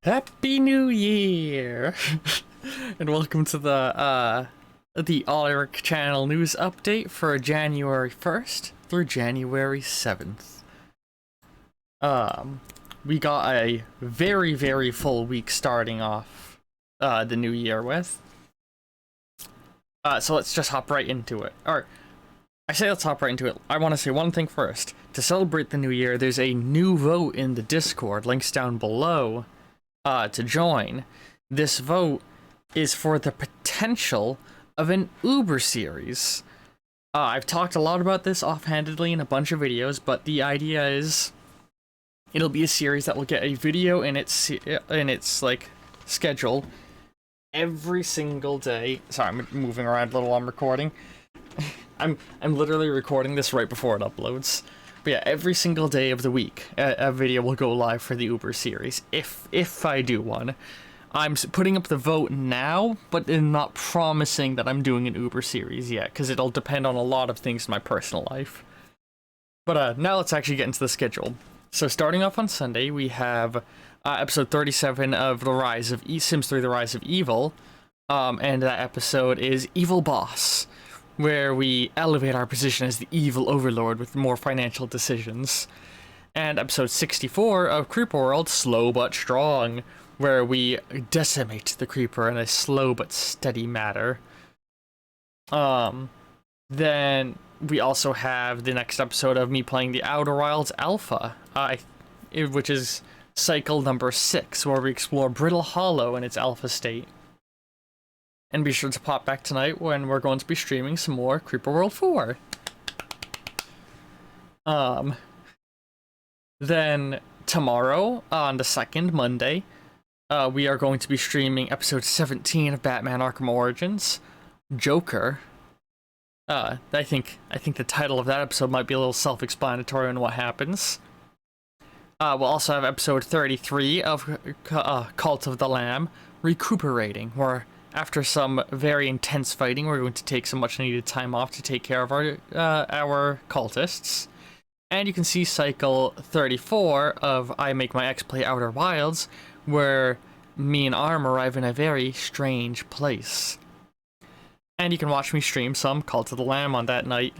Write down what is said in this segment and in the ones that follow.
Happy New Year! And welcome to the Alaric channel news update for January 1st through January 7th. We got a very full week starting off the new year with. So let's just hop right into it. Or, I say let's hop right into it. I want to say one thing first. To celebrate the new year, there's a new vote in the Discord. Links down below to join. This vote is for the potential of an Uber series. I've talked a lot about this offhandedly in a bunch of videos, but the idea is it'll be a series that will get a video in its like schedule every single day. Sorry, I'm moving around a little while I'm recording. I'm literally recording this right before it uploads. But yeah, every single day of the week, a video will go live for the Uber series, if I do one. I'm putting up the vote now, but I'm not promising that I'm doing an Uber series yet, because it'll depend on a lot of things in my personal life. But now let's actually get into the schedule. So starting off on Sunday, we have episode 37 of Sims 3: The Rise of Evil, and that episode is Evil Boss, where we elevate our position as the evil overlord with more financial decisions. And episode 64 of Creeper World, Slow But Strong, where we decimate the creeper in a slow but steady manner. Then we also have the next episode of me playing the Outer Wilds Alpha, which is cycle number 6, where we explore Brittle Hollow in its alpha state. And be sure to pop back tonight when we're going to be streaming some more Creeper World 4. Then tomorrow, on the 2nd, Monday, we are going to be streaming episode 17 of Batman Arkham Origins, Joker. I think the title of that episode might be a little self-explanatory on what happens. We'll also have episode 33 of Cult of the Lamb, Recuperating, where after some very intense fighting, we're going to take some much-needed time off to take care of our cultists. And you can see cycle 34 of I Make My Ex Play Outer Wilds, where me and Arm arrive in a very strange place. And you can watch me stream some Cult of the Lamb on that night.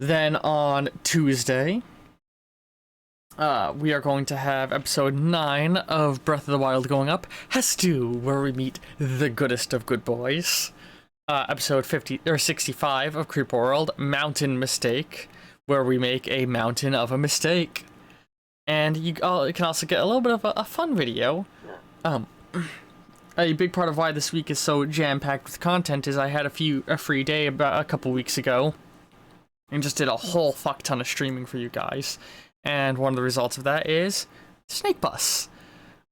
Then on Tuesday, we are going to have episode 9 of Breath of the Wild going up, Hestu, where we meet the goodest of good boys. Episode 65 of Creeper World, Mountain Mistake, where we make a mountain of a mistake. And you can also get a little bit of a fun video. A big part of why this week is so jam-packed with content is I had a free day about a couple weeks ago, and just did a whole fuck ton of streaming for you guys. And one of the results of that is Snake Bus,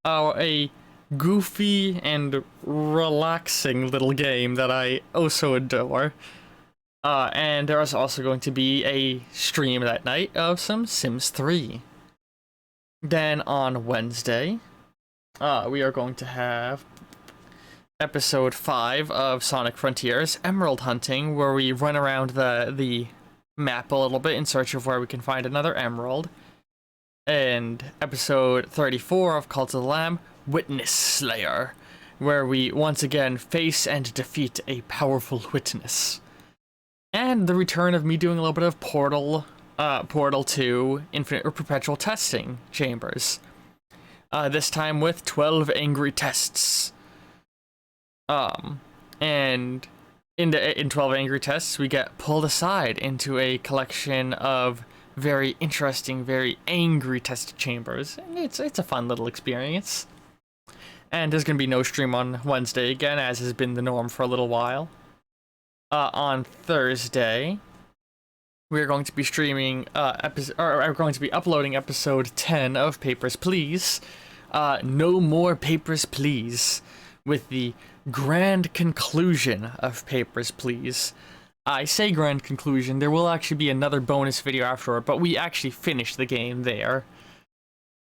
a goofy and relaxing little game that I oh so adore. And there is also going to be a stream that night of some Sims 3. Then on Wednesday, we are going to have episode 5 of Sonic Frontiers, Emerald Hunting, where we run around the map a little bit in search of where we can find another emerald. And episode 34 of Cult of the Lamb, Witness Slayer, where we once again face and defeat a powerful witness. And the return of me doing a little bit of Portal 2 Infinite or Perpetual Testing Chambers. This time with 12 angry tests. And in 12 angry tests, we get pulled aside into a collection of very interesting, very angry test chambers. And it's a fun little experience. And there's going to be no stream on Wednesday again, as has been the norm for a little while. On Thursday, we're going to be streaming we're going to be uploading episode 10 of Papers, Please. No more Papers, Please, with the grand conclusion of Papers, Please. I say grand conclusion, there will actually be another bonus video afterward, but we actually finished the game there.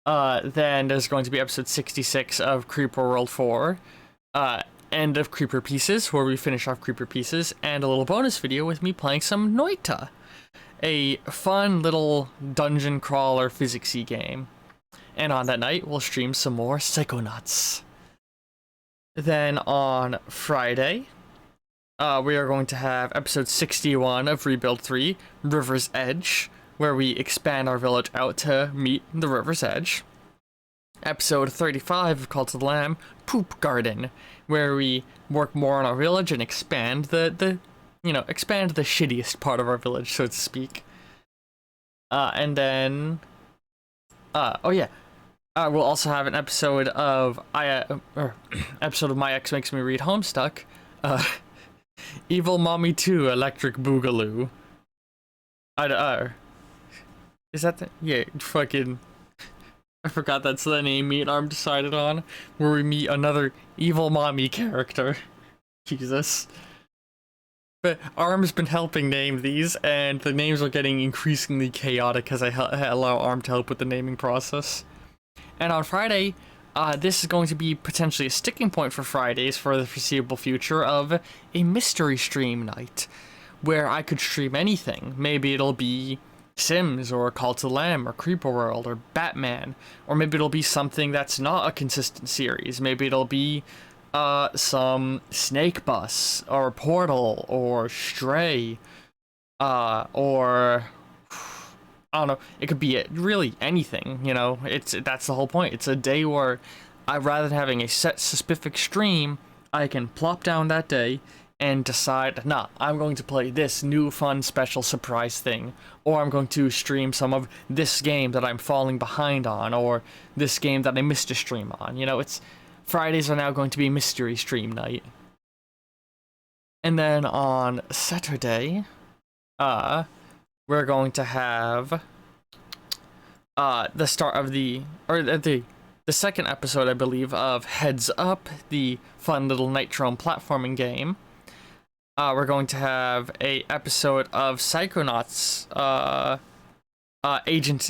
Then there's going to be episode 66 of Creeper World 4, End of Creeper Pieces, where we finish off Creeper Pieces, and a little bonus video with me playing some Noita, a fun little dungeon crawler physicsy game. And on that night, we'll stream some more Psychonauts. Then on Friday, we are going to have episode 61 of Rebuild 3, River's Edge, where we expand our village out to meet the River's Edge. Episode 35 of Cult of the Lamb, Poop Garden, where we work more on our village and expand expand the shittiest part of our village, so to speak. And then, we'll also have an episode of episode of My Ex Makes Me Read Homestuck, Evil Mommy 2 Electric Boogaloo. Is that the, yeah, fucking, I forgot that's the name me and Arm decided on, where we meet another evil mommy character. Jesus. But Arm's been helping name these, and the names are getting increasingly chaotic as I allow Arm to help with the naming process. And on Friday, this is going to be potentially a sticking point for Fridays for the foreseeable future of a mystery stream night, where I could stream anything. Maybe it'll be Sims, or Cult of the Lamb, or Creeper World, or Batman, or maybe it'll be something that's not a consistent series. Maybe it'll be some Snake Bus, or Portal, or Stray, or I don't know. It could be really anything, you know. That's the whole point. It's a day where, rather than having a set specific stream, I can plop down that day and decide, nah, I'm going to play this new fun special surprise thing, or I'm going to stream some of this game that I'm falling behind on, or this game that I missed a stream on. You know, Fridays are now going to be mystery stream night. And then on Saturday, we're going to have the start of the second episode, I believe, of Heads Up, the fun little Nitrome platforming game. We're going to have a episode of Psychonauts, Agent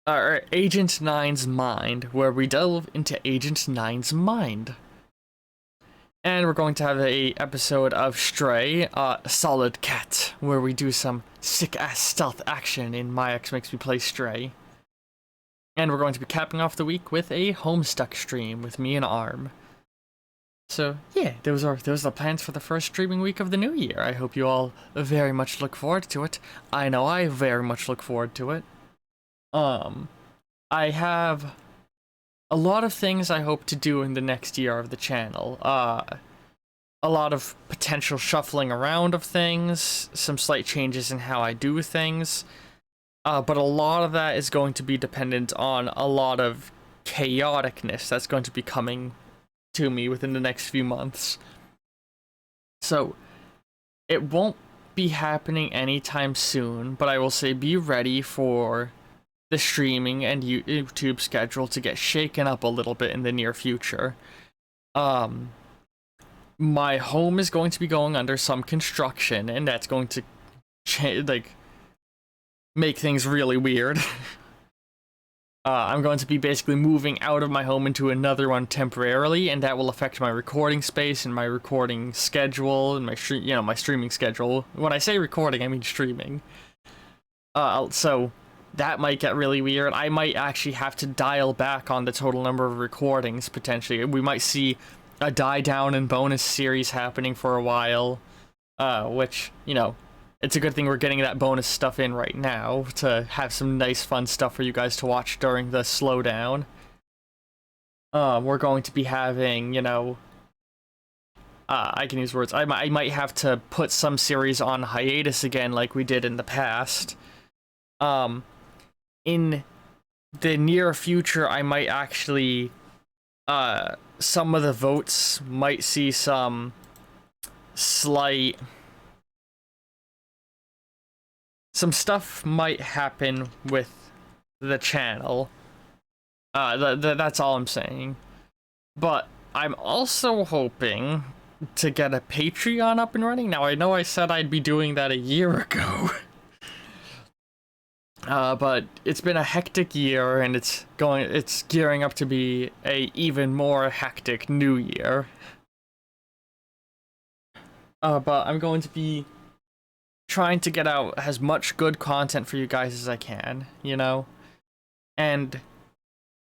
9's Mind, where we delve into Agent 9's mind. And we're going to have a episode of Stray, Solid Cat, where we do some sick-ass stealth action in My Ex Makes Me Play Stray. And we're going to be capping off the week with a Homestuck stream with me and Arm. So, yeah, those are the plans for the first streaming week of the new year. I hope you all very much look forward to it. I know I very much look forward to it. I have a lot of things I hope to do in the next year of the channel. A lot of potential shuffling around of things, some slight changes in how I do things, but a lot of that is going to be dependent on a lot of chaoticness that's going to be coming to me within the next few months. So, it won't be happening anytime soon, but I will say be ready for the streaming and YouTube schedule to get shaken up a little bit in the near future. My home is going to be going under some construction, and that's going to make things really weird. I'm going to be basically moving out of my home into another one temporarily, and that will affect my recording space and my recording schedule and my streaming schedule. When I say recording, I mean streaming. So that might get really weird. I might actually have to dial back on the total number of recordings, potentially. We might see a die down and bonus series happening for a while, which, you know, it's a good thing we're getting that bonus stuff in right now to have some nice fun stuff for you guys to watch during the slowdown. We're going to be having, you know, I can use words. I might have to put some series on hiatus again like we did in the past. In the near future, I might actually, some of the votes might see some some stuff might happen with the channel. That's all I'm saying. But I'm also hoping to get a Patreon up and running. Now, I know I said I'd be doing that a year ago. But it's been a hectic year, and it's gearing up to be a even more hectic new year. But I'm going to be trying to get out as much good content for you guys as I can, you know? And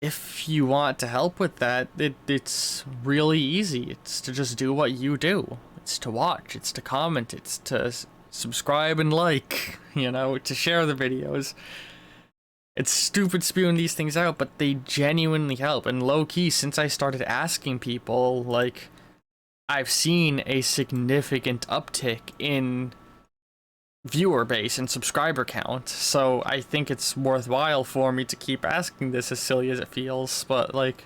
if you want to help with that, it's really easy. It's to just do what you do. It's to watch, it's to comment, it's to subscribe and like, you know, to share the videos. It's stupid spewing these things out, but they genuinely help. And low-key, since I started asking people, like, I've seen a significant uptick in viewer base and subscriber count, so I think it's worthwhile for me to keep asking this, as silly as it feels. But, like,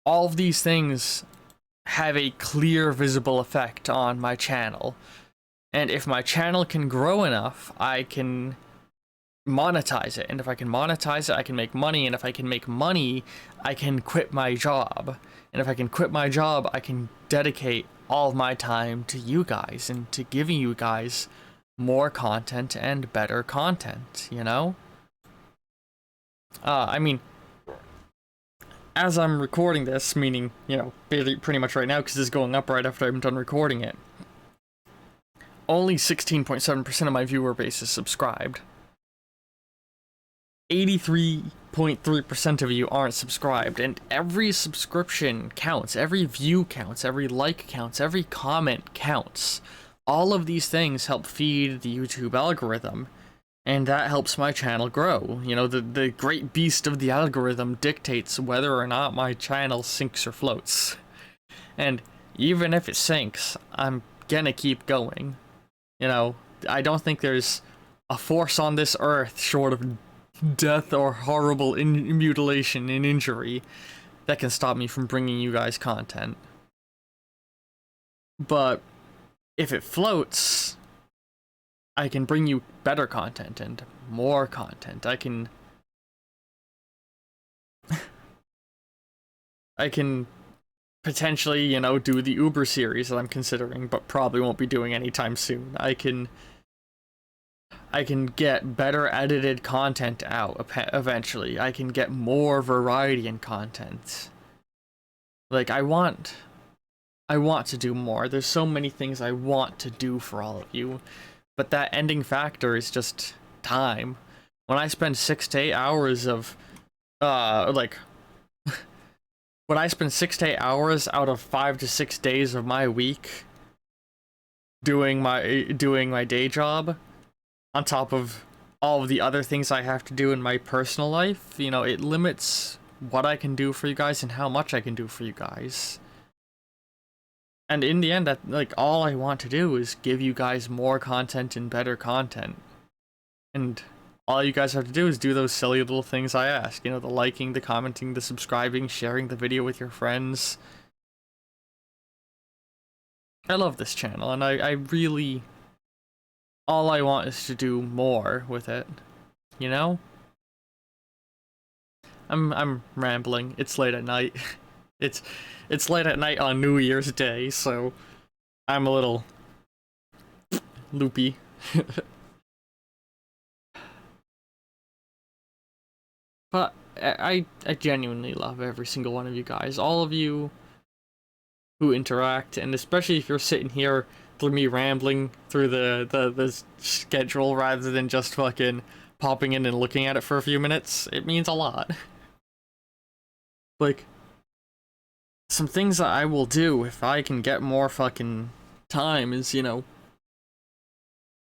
all of these things have a clear, visible effect on my channel. And if my channel can grow enough, I can monetize it. And if I can monetize it, I can make money. And if I can make money, I can quit my job. And if I can quit my job, I can dedicate all of my time to you guys and to giving you guys more content and better content, you know? I mean, as I'm recording this, meaning, you know, pretty much right now, because this is going up right after I'm done recording it, only 16.7% of my viewer base is subscribed. 83.3% of you aren't subscribed, and every subscription counts, every view counts, every like counts, every comment counts. All of these things help feed the YouTube algorithm, and that helps my channel grow. You know, the great beast of the algorithm dictates whether or not my channel sinks or floats. And even if it sinks, I'm gonna keep going. You know, I don't think there's a force on this earth short of death or horrible mutilation and injury that can stop me from bringing you guys content. But if it floats, I can bring you better content and more content. I can potentially, you know, do the Uber series that I'm considering, but probably won't be doing anytime soon. I can get better edited content out eventually. I can get more variety in content. Like, I want to do more. There's so many things I want to do for all of you, but that ending factor is just time. When I spend 6 to 8 hours of, when I spend 6 to 8 hours out of 5 to 6 days of my week doing my day job, on top of all of the other things I have to do in my personal life, you know, it limits what I can do for you guys and how much I can do for you guys. And in the end, like, all I want to do is give you guys more content and better content. And all you guys have to do is do those silly little things I ask. You know, the liking, the commenting, the subscribing, sharing the video with your friends. I love this channel, and I really... all I want is to do more with it, you know? I'm rambling. It's late at night. It's late at night on New Year's Day, so I'm a little loopy. But I genuinely love every single one of you guys. All of you who interact, and especially if you're sitting here through me rambling through the schedule rather than just fucking popping in and looking at it for a few minutes, it means a lot. Like, some things that I will do if I can get more fucking time is, you know,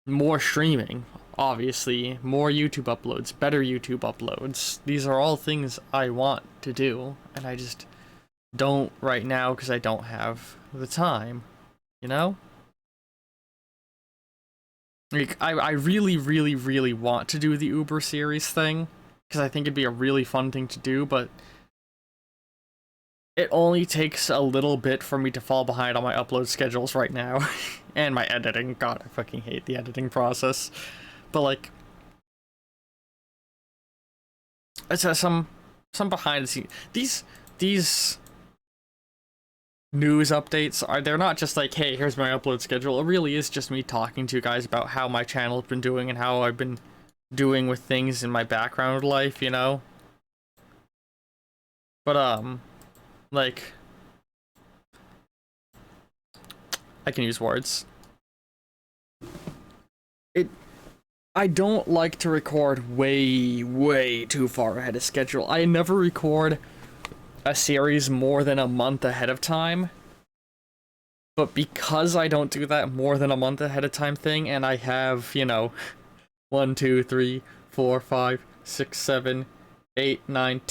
more streaming, obviously, more YouTube uploads, better YouTube uploads. These are all things I want to do, and I just don't right now because I don't have the time, you know? Like, I really, really, really want to do the Uber series thing, because I think it'd be a really fun thing to do, but it only takes a little bit for me to fall behind on my upload schedules right now. And my editing. God, I fucking hate the editing process. But, like, it's some behind the scenes. These news updates they're not just like, hey, here's my upload schedule. It really is just me talking to you guys about how my channel has been doing and how I've been doing with things in my background life, you know? But like, I can use words. it I don't like to record way too far ahead of schedule. I never record a series more than a month ahead of time. But because I don't do that more than a month ahead of time thing, and I have, you know, 1, 2, 3, 4, 5, 6, 7, 8, 9,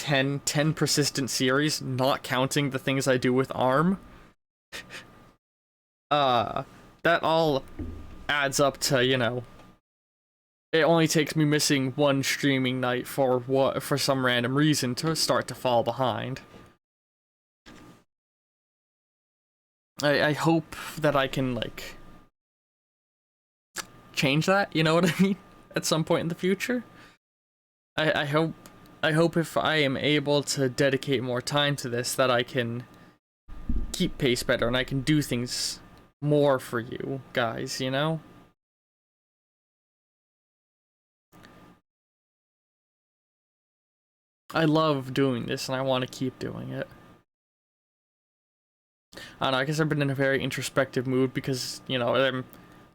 10 persistent series, not counting the things I do with ARM, that all adds up to, you know, it only takes me missing one streaming night for some random reason to start to fall behind. I hope that I can, like, change that, you know what I mean? At some point in the future. I hope if I am able to dedicate more time to this, that I can keep pace better and I can do things more for you guys, you know? I love doing this and I want to keep doing it. I don't know, I guess I've been in a very introspective mood because, you know,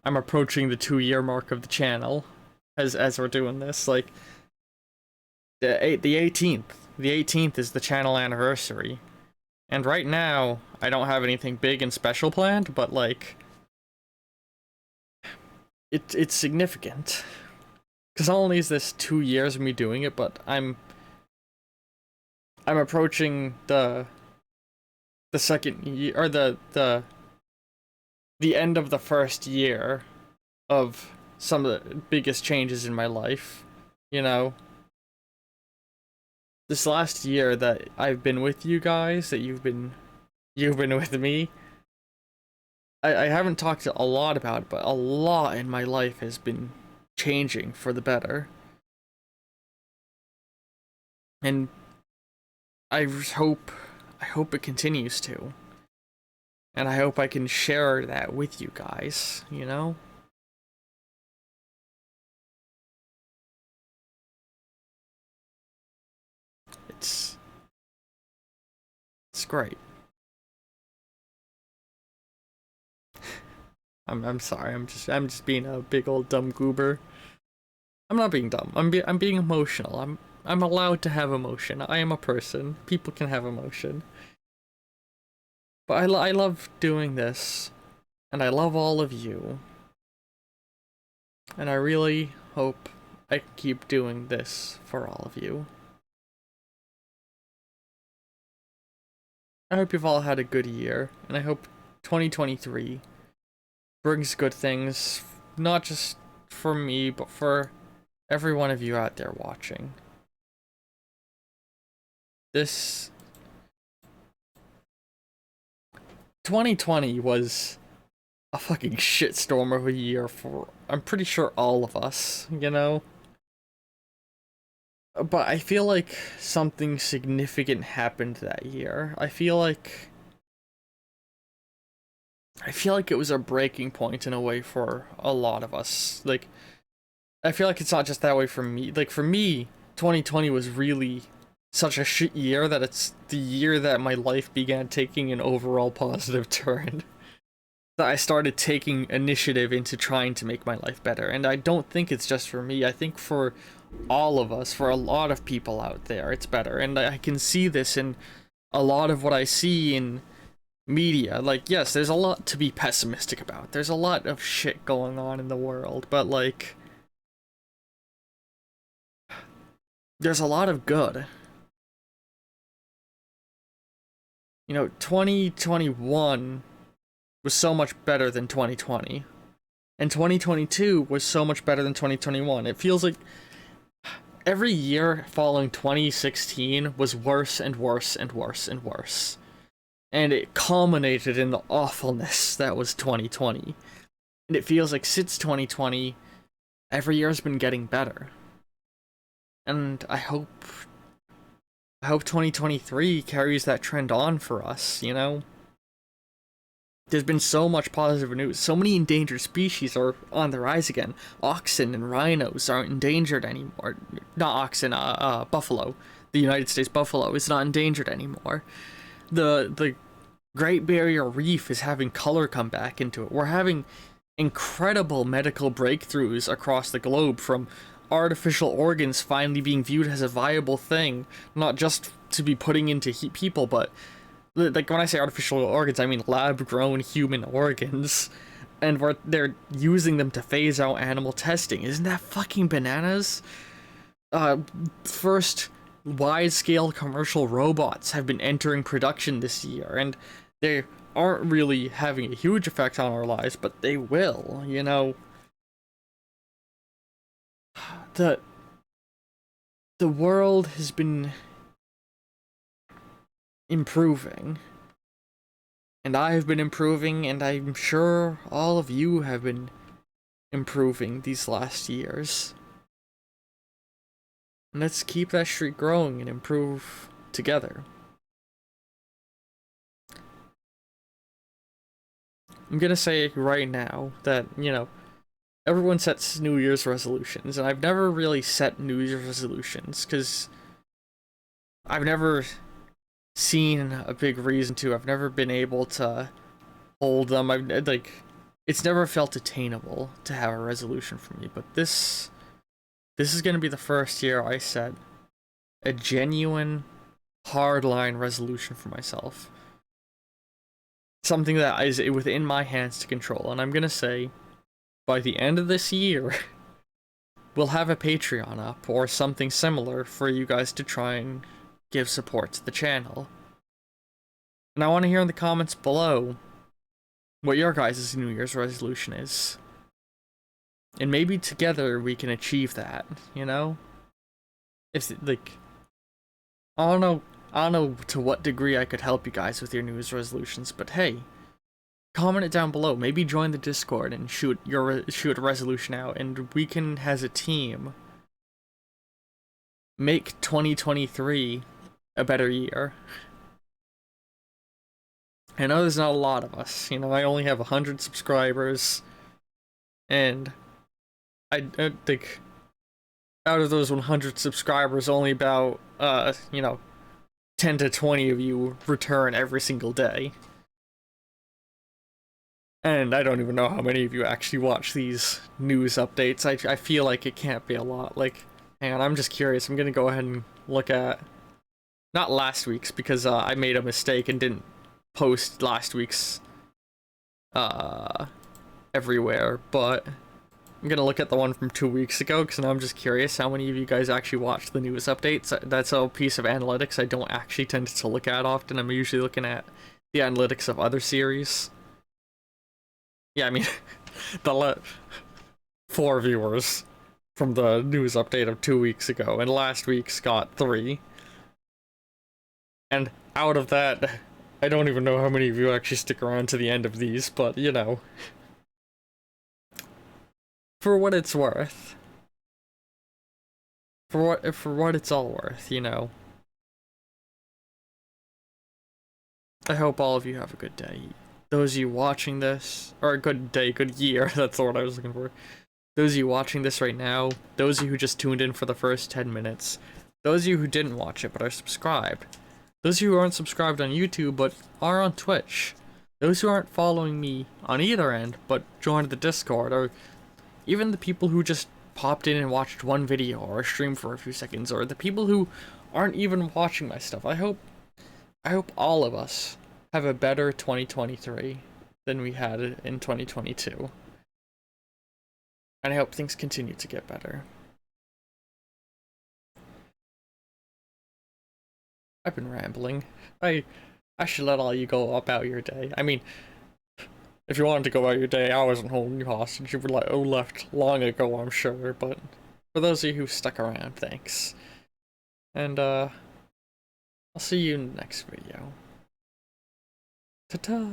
I'm approaching the 2-year mark of the channel as we're doing this. Like, the 18th is the channel anniversary. And right now, I don't have anything big and special planned, but like, it's significant. Because not only is this 2 years of me doing it, but I'm approaching the second year, or the end of the first year of some of the biggest changes in my life, you know? This last year that I've been with you guys, that you've been with me, I haven't talked a lot about it, but a lot in my life has been changing for the better. And I hope it continues to. And I hope I can share that with you guys, you know? It's great. I'm sorry. I'm just being a big old dumb goober. I'm not being dumb. I'm being emotional. I'm allowed to have emotion. I am a person. People can have emotion. But I love doing this, and I love all of you. And I really hope I can keep doing this for all of you. I hope you've all had a good year, and I hope 2023 brings good things, not just for me, but for every one of you out there watching. This 2020 was a fucking shitstorm of a year for, I'm pretty sure, all of us, you know? But I feel like something significant happened that year. I feel like it was a breaking point in a way for a lot of us. Like, I feel like it's not just that way for me. Like, for me, 2020 was really such a shit year that it's the year that my life began taking an overall positive turn. That I started taking initiative into trying to make my life better. And I don't think it's just for me. I think for all of us, for a lot of people out there, it's better. And I can see this in a lot of what I see in media. Like, yes, there's a lot to be pessimistic about. There's a lot of shit going on in the world, but like, there's a lot of good. You know, 2021 was so much better than 2020. And 2022 was so much better than 2021. It feels like every year following 2016 was worse and worse and worse and worse. And it culminated in the awfulness that was 2020. And it feels like since 2020, every year has been getting better. And I hope 2023 carries that trend on for us, you know? There's been so much positive news. So many endangered species are on the rise again. Oxen and rhinos aren't endangered anymore. Not oxen, buffalo. The United States buffalo is not endangered anymore. The Great Barrier Reef is having color come back into it. We're having incredible medical breakthroughs across the globe, from artificial organs finally being viewed as a viable thing, not just to be putting into people, but like when I say artificial organs, I mean lab-grown human organs, and they're using them to phase out animal testing. Isn't that fucking bananas? First wide-scale commercial robots have been entering production this year, and they aren't really having a huge effect on our lives, but they will, you know. The world has been improving, and I've been improving, and I'm sure all of you have been improving these last years. And let's keep that streak growing and improve together. I'm gonna say right now that, you know, everyone sets New Year's resolutions, and I've never really set New Year's resolutions, because I've never seen a big reason to. I've never been able to hold them. It's never felt attainable to have a resolution for me, but this is gonna be the first year I set a genuine, hardline resolution for myself. Something that is within my hands to control, and I'm gonna say, by the end of this year, we'll have a Patreon up, or something similar, for you guys to try and give support to the channel. And I want to hear in the comments below what your guys' New Year's resolution is. And maybe together we can achieve that, you know? If, like, I don't know to what degree I could help you guys with your New Year's resolutions, but hey, comment it down below. Maybe join the Discord and shoot a resolution out, and we can, as a team, make 2023 a better year. I know there's not a lot of us, you know, I only have 100 subscribers, and I think out of those 100 subscribers, only about, you know, 10 to 20 of you return every single day. And I don't even know how many of you actually watch these news updates. I feel like it can't be a lot. Like, hang on, I'm just curious. I'm gonna go ahead and look at, not last week's, because I made a mistake and didn't post last week's everywhere, but I'm gonna look at the one from 2 weeks ago, because now I'm just curious how many of you guys actually watch the news updates. That's a piece of analytics I don't actually tend to look at often. I'm usually looking at the analytics of other series. Yeah, I mean, 4 viewers from the news update of 2 weeks ago, and last week's got 3. And out of that, I don't even know how many of you actually stick around to the end of these, but, you know, for what it's worth. For what it's all worth, you know. I hope all of you have a good day. Those of you watching this, or a good day, good year, that's the word I was looking for. Those of you watching this right now, those of you who just tuned in for the first 10 minutes, those of you who didn't watch it but are subscribed, those of you who aren't subscribed on YouTube but are on Twitch, those who aren't following me on either end but joined the Discord, or even the people who just popped in and watched one video or a stream for a few seconds, or the people who aren't even watching my stuff. I hope all of us have a better 2023 than we had in 2022. And I hope things continue to get better. I've been rambling. I should let all you go about your day. I mean, if you wanted to go about your day, I wasn't holding you hostage. You were left long ago, I'm sure. But for those of you who stuck around, thanks. And I'll see you in the next video. Ta-ta!